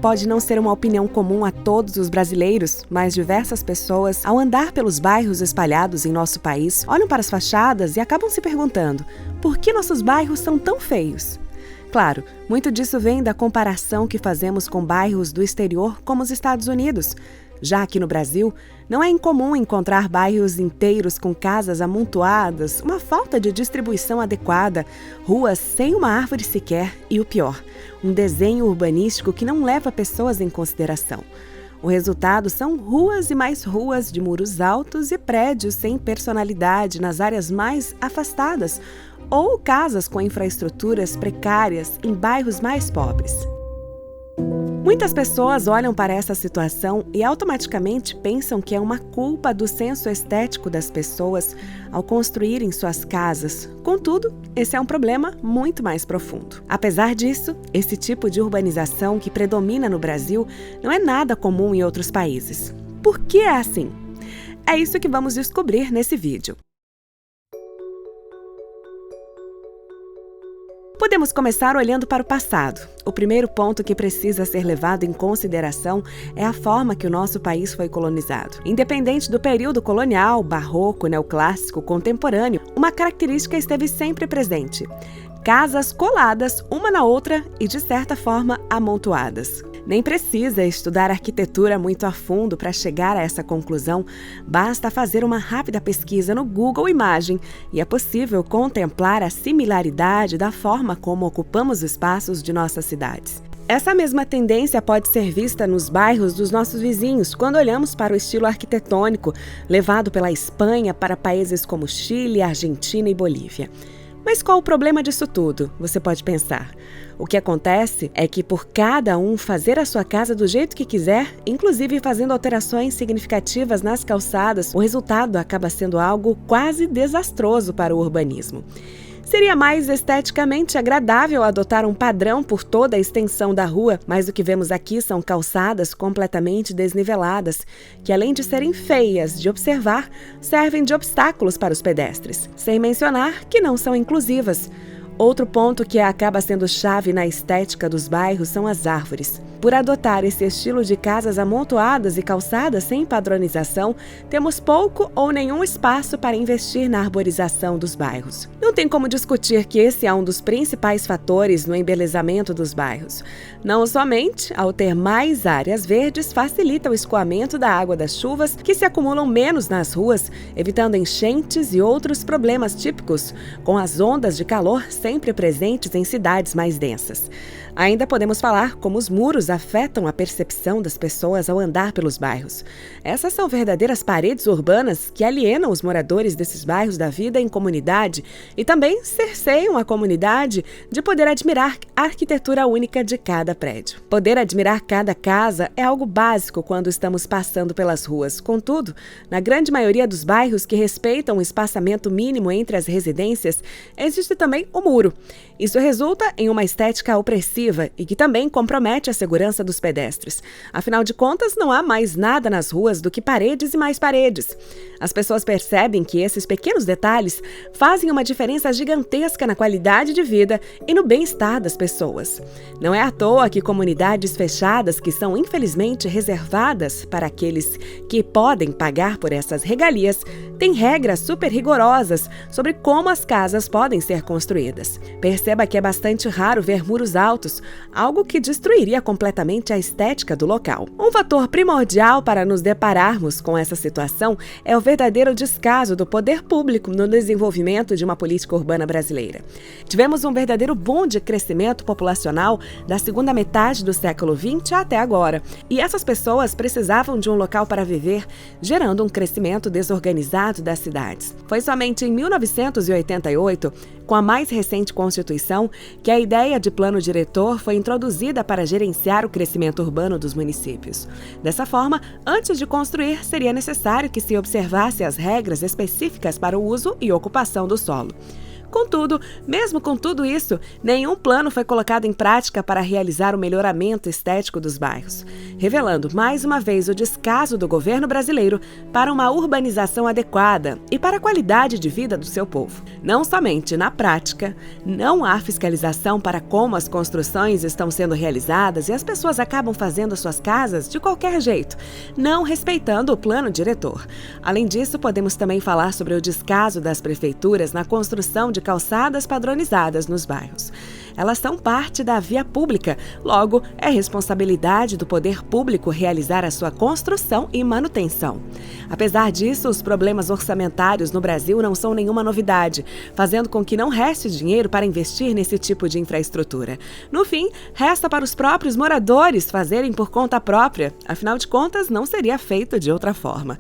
Pode não ser uma opinião comum a todos os brasileiros, mas diversas pessoas, ao andar pelos bairros espalhados em nosso país, olham para as fachadas e acabam se perguntando: por que nossos bairros são tão feios? Claro, muito disso vem da comparação que fazemos com bairros do exterior, como os Estados Unidos. Já aqui no Brasil, não é incomum encontrar bairros inteiros com casas amontoadas, uma falta de distribuição adequada, ruas sem uma árvore sequer e, o pior, um desenho urbanístico que não leva pessoas em consideração. O resultado são ruas e mais ruas de muros altos e prédios sem personalidade nas áreas mais afastadas, ou casas com infraestruturas precárias em bairros mais pobres. Muitas pessoas olham para essa situação e automaticamente pensam que é uma culpa do senso estético das pessoas ao construírem suas casas. Contudo, esse é um problema muito mais profundo. Apesar disso, esse tipo de urbanização que predomina no Brasil não é nada comum em outros países. Por que é assim? É isso que vamos descobrir nesse vídeo. Podemos começar olhando para o passado. O primeiro ponto que precisa ser levado em consideração é a forma que o nosso país foi colonizado. Independente do período colonial, barroco, neoclássico, contemporâneo, uma característica esteve sempre presente: casas coladas uma na outra e, de certa forma, amontoadas. Nem precisa estudar arquitetura muito a fundo para chegar a essa conclusão, basta fazer uma rápida pesquisa no Google Imagem e é possível contemplar a similaridade da forma como ocupamos espaços de nossas cidades. Essa mesma tendência pode ser vista nos bairros dos nossos vizinhos quando olhamos para o estilo arquitetônico levado pela Espanha para países como Chile, Argentina e Bolívia. Mas qual o problema disso tudo? Você pode pensar. O que acontece é que por cada um fazer a sua casa do jeito que quiser, inclusive fazendo alterações significativas nas calçadas, o resultado acaba sendo algo quase desastroso para o urbanismo. Seria mais esteticamente agradável adotar um padrão por toda a extensão da rua, mas o que vemos aqui são calçadas completamente desniveladas, que além de serem feias de observar, servem de obstáculos para os pedestres, sem mencionar que não são inclusivas. Outro ponto que acaba sendo chave na estética dos bairros são as árvores. Por adotar esse estilo de casas amontoadas e calçadas sem padronização, temos pouco ou nenhum espaço para investir na arborização dos bairros. Não tem como discutir que esse é um dos principais fatores no embelezamento dos bairros. Não somente, ao ter mais áreas verdes, facilita o escoamento da água das chuvas, que se acumulam menos nas ruas, evitando enchentes e outros problemas típicos, com as ondas de calor sempre presentes em cidades mais densas. Ainda podemos falar como os muros afetam a percepção das pessoas ao andar pelos bairros. Essas são verdadeiras paredes urbanas que alienam os moradores desses bairros da vida em comunidade e também cerceiam a comunidade de poder admirar a arquitetura única de cada prédio. Poder admirar cada casa é algo básico quando estamos passando pelas ruas. Contudo, na grande maioria dos bairros que respeitam o espaçamento mínimo entre as residências, existe também o muro. Isso resulta em uma estética opressiva e que também compromete a segurança dos pedestres. Afinal de contas, não há mais nada nas ruas do que paredes e mais paredes. As pessoas percebem que esses pequenos detalhes fazem uma diferença gigantesca na qualidade de vida e no bem-estar das pessoas. Não é à toa que comunidades fechadas, que são infelizmente reservadas para aqueles que podem pagar por essas regalias, têm regras super rigorosas sobre como as casas podem ser construídas. Perceba que é bastante raro ver muros altos, algo que destruiria completamente a estética do local. Um fator primordial para nos depararmos com essa situação é o verdadeiro descaso do poder público no desenvolvimento de uma política urbana brasileira. Tivemos um verdadeiro boom de crescimento populacional da segunda metade do século XX até agora, e essas pessoas precisavam de um local para viver, gerando um crescimento desorganizado das cidades. Foi somente em 1988, com a mais recente Constituição, que a ideia de plano diretor foi introduzida para gerenciar o crescimento urbano dos municípios. Dessa forma, antes de construir, seria necessário que se observasse as regras específicas para o uso e ocupação do solo. Contudo, mesmo com tudo isso, nenhum plano foi colocado em prática para realizar o melhoramento estético dos bairros, revelando mais uma vez o descaso do governo brasileiro para uma urbanização adequada e para a qualidade de vida do seu povo. Não somente na prática, não há fiscalização para como as construções estão sendo realizadas e as pessoas acabam fazendo suas casas de qualquer jeito, não respeitando o plano diretor. Além disso, podemos também falar sobre o descaso das prefeituras na construção de calçadas padronizadas nos bairros. Elas são parte da via pública, logo, é responsabilidade do poder público realizar a sua construção e manutenção. Apesar disso, os problemas orçamentários no Brasil não são nenhuma novidade, fazendo com que não reste dinheiro para investir nesse tipo de infraestrutura. No fim, resta para os próprios moradores fazerem por conta própria, afinal de contas, não seria feito de outra forma.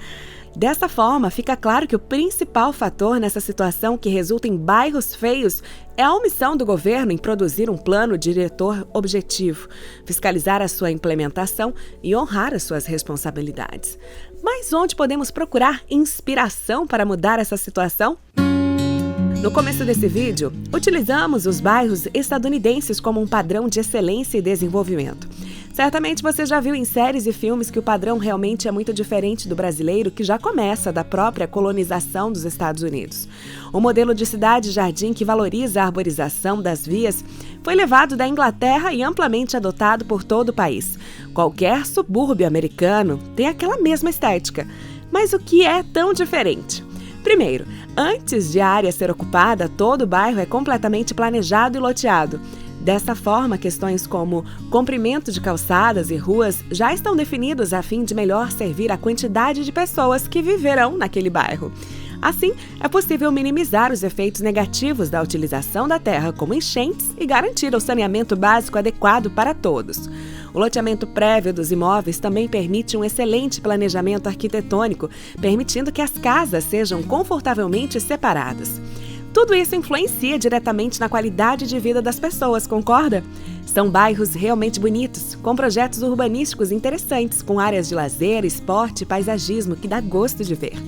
Dessa forma, fica claro que o principal fator nessa situação que resulta em bairros feios é a omissão do governo em produzir um plano diretor objetivo, fiscalizar a sua implementação e honrar as suas responsabilidades. Mas onde podemos procurar inspiração para mudar essa situação? No começo desse vídeo, utilizamos os bairros estadunidenses como um padrão de excelência e desenvolvimento. Certamente você já viu em séries e filmes que o padrão realmente é muito diferente do brasileiro, que já começa da própria colonização dos Estados Unidos. O modelo de cidade-jardim que valoriza a arborização das vias foi levado da Inglaterra e amplamente adotado por todo o país. Qualquer subúrbio americano tem aquela mesma estética. Mas o que é tão diferente? Primeiro, antes de a área ser ocupada, todo o bairro é completamente planejado e loteado. Dessa forma, questões como comprimento de calçadas e ruas já estão definidos a fim de melhor servir a quantidade de pessoas que viverão naquele bairro. Assim, é possível minimizar os efeitos negativos da utilização da terra, como enchentes, e garantir o saneamento básico adequado para todos. O loteamento prévio dos imóveis também permite um excelente planejamento arquitetônico, permitindo que as casas sejam confortavelmente separadas. Tudo isso influencia diretamente na qualidade de vida das pessoas, concorda? São bairros realmente bonitos, com projetos urbanísticos interessantes, com áreas de lazer, esporte e paisagismo que dá gosto de ver.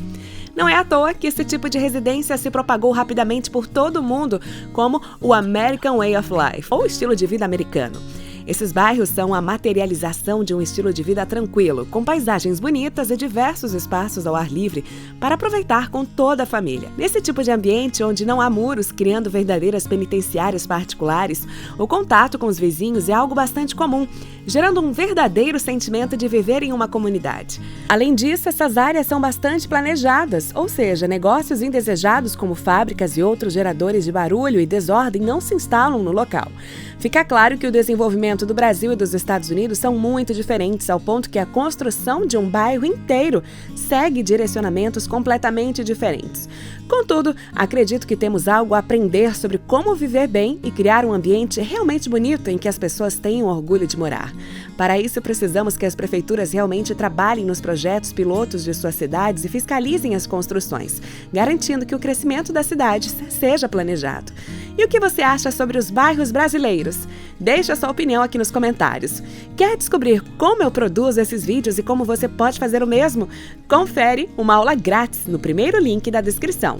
Não é à toa que esse tipo de residência se propagou rapidamente por todo o mundo como o American Way of Life, ou estilo de vida americano. Esses bairros são a materialização de um estilo de vida tranquilo, com paisagens bonitas e diversos espaços ao ar livre para aproveitar com toda a família. Nesse tipo de ambiente, onde não há muros criando verdadeiras penitenciárias particulares, o contato com os vizinhos é algo bastante comum, gerando um verdadeiro sentimento de viver em uma comunidade. Além disso, essas áreas são bastante planejadas, ou seja, negócios indesejados como fábricas e outros geradores de barulho e desordem não se instalam no local. Fica claro que o desenvolvimento do Brasil e dos Estados Unidos são muito diferentes, ao ponto que a construção de um bairro inteiro segue direcionamentos completamente diferentes. Contudo, acredito que temos algo a aprender sobre como viver bem e criar um ambiente realmente bonito em que as pessoas tenham orgulho de morar. Para isso, precisamos que as prefeituras realmente trabalhem nos projetos pilotos de suas cidades e fiscalizem as construções, garantindo que o crescimento das cidades seja planejado. E o que você acha sobre os bairros brasileiros? Deixe a sua opinião aqui nos comentários. Quer descobrir como eu produzo esses vídeos e como você pode fazer o mesmo? Confere uma aula grátis no primeiro link da descrição.